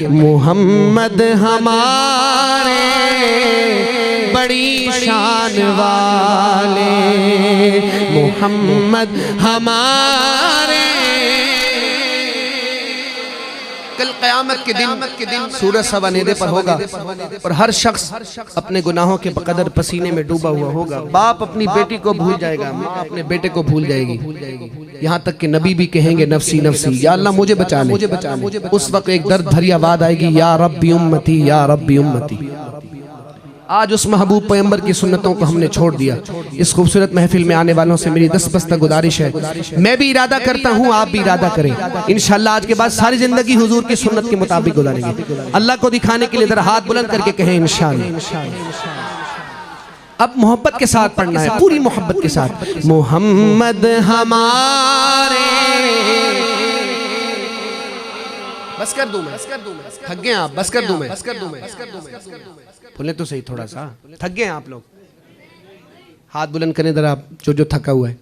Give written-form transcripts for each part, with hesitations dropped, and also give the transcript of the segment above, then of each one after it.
محمد ہمارے بڑی شان والے، محمد ہمارے۔ کل قیامت کے دن سورج سوانحے پر ہوگا اور ہر شخص اپنے گناہوں کے بقدر پسینے میں ڈوبا ہوا ہوگا۔ باپ اپنی بیٹی کو بھول جائے گا، ماں اپنے بیٹے کو بھول جائے گی، یہاں تک کہ نبی بھی کہیں گے نفسی نفسی، یا اللہ مجھے بچا لے۔ اس وقت ایک درد بھری آواز آئے گی، یا ربی امتی یا ربی امتی۔ آج اس محبوب پیغمبر کی سنتوں کو ہم نے چھوڑ دیا۔ اس خوبصورت محفل میں آنے والوں سے میری دستبستہ گزارش ہے، میں بھی ارادہ کرتا ہوں آپ بھی ارادہ کریں، انشاءاللہ آج کے بعد ساری زندگی حضور کی سنت کے مطابق گزاریں گے۔ اللہ کو دکھانے کے لیے ذرا ہاتھ بلند کر کے کہیں انشاءاللہ۔ اب محبت کے ساتھ پڑھنا ہے، پوری محبت کے ساتھ۔ محمد ہمارے، بس کر دوں میں، تھک گئے آپ، بس کر دوں میں، بھولیں تو صحیح تھوڑا سا، تھک گئے آپ لوگ، ہاتھ بلند کریں ذرا جو تھکا ہوا ہے۔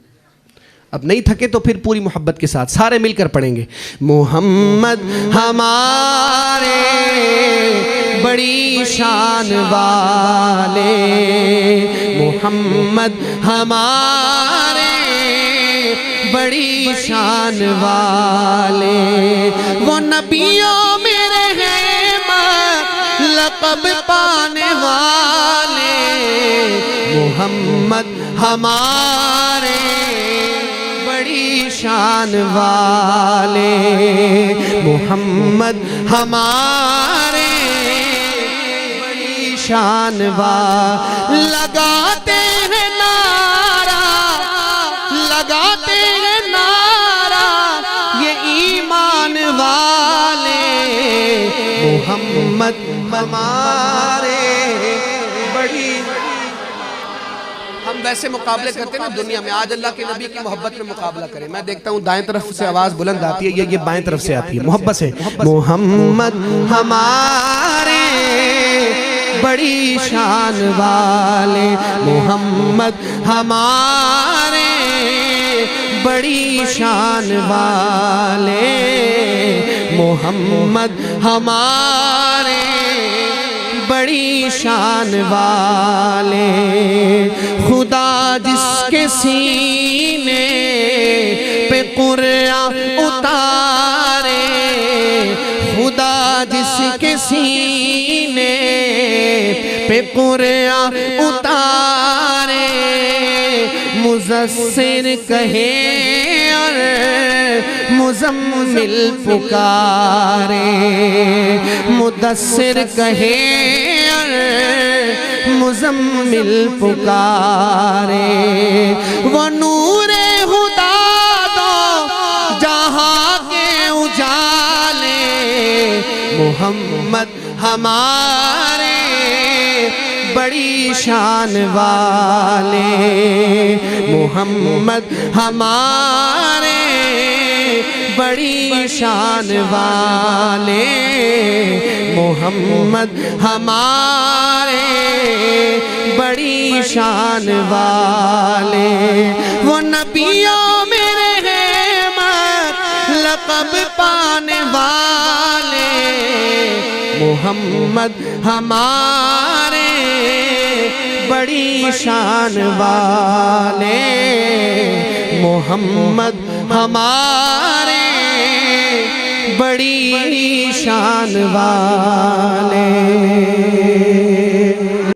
اب نہیں تھکے تو پھر پوری محبت کے ساتھ سارے مل کر پڑھیں گے۔ محمد ہمارے بڑی شان والے، محمد ہمارے بڑی شان والے، وہ نبیوں میں رحمت لقب پانے والے، محمد ہمارے بڑی شان والے، محمد ہمارے بڑی شان والے۔ لگاتے ہیں نعرہ، لگاتے ہیں نعرہ یہ ایمان والے، محمد ہمارے بڑی۔ ہم ویسے مقابلے کرتے ہیں نا دنیا میں، آج اللہ کے نبی کی محبت میں مقابلہ کریں۔ میں دیکھتا ہوں دائیں طرف سے آواز بلند آتی ہے، یہ بائیں طرف سے آتی ہے، محبت سے۔ محمد ہمارے بڑی شان والے، محمد ہمارے بڑی شان والے، محمد ہمارے بڑی شان والے۔ خدا جس کے سینے پہ قرآن اتارے، خدا جس کے سینے پہ قرآن اتارے، مزسر کہے اور مزمل پکارے، مدثر کہے اور مزمل پکارے، وہ نور خدا دو جہاں کے اجالے، محمد ہمارے بڑی شان والے، محمد ہمارے بڑی شان والے، محمد ہمارے بڑی شان والے، وہ نبیوں میں رحمت لقب پانے والے، محمد ہمارے بڑی شان والے، محمد ہمارے بڑی شان والے۔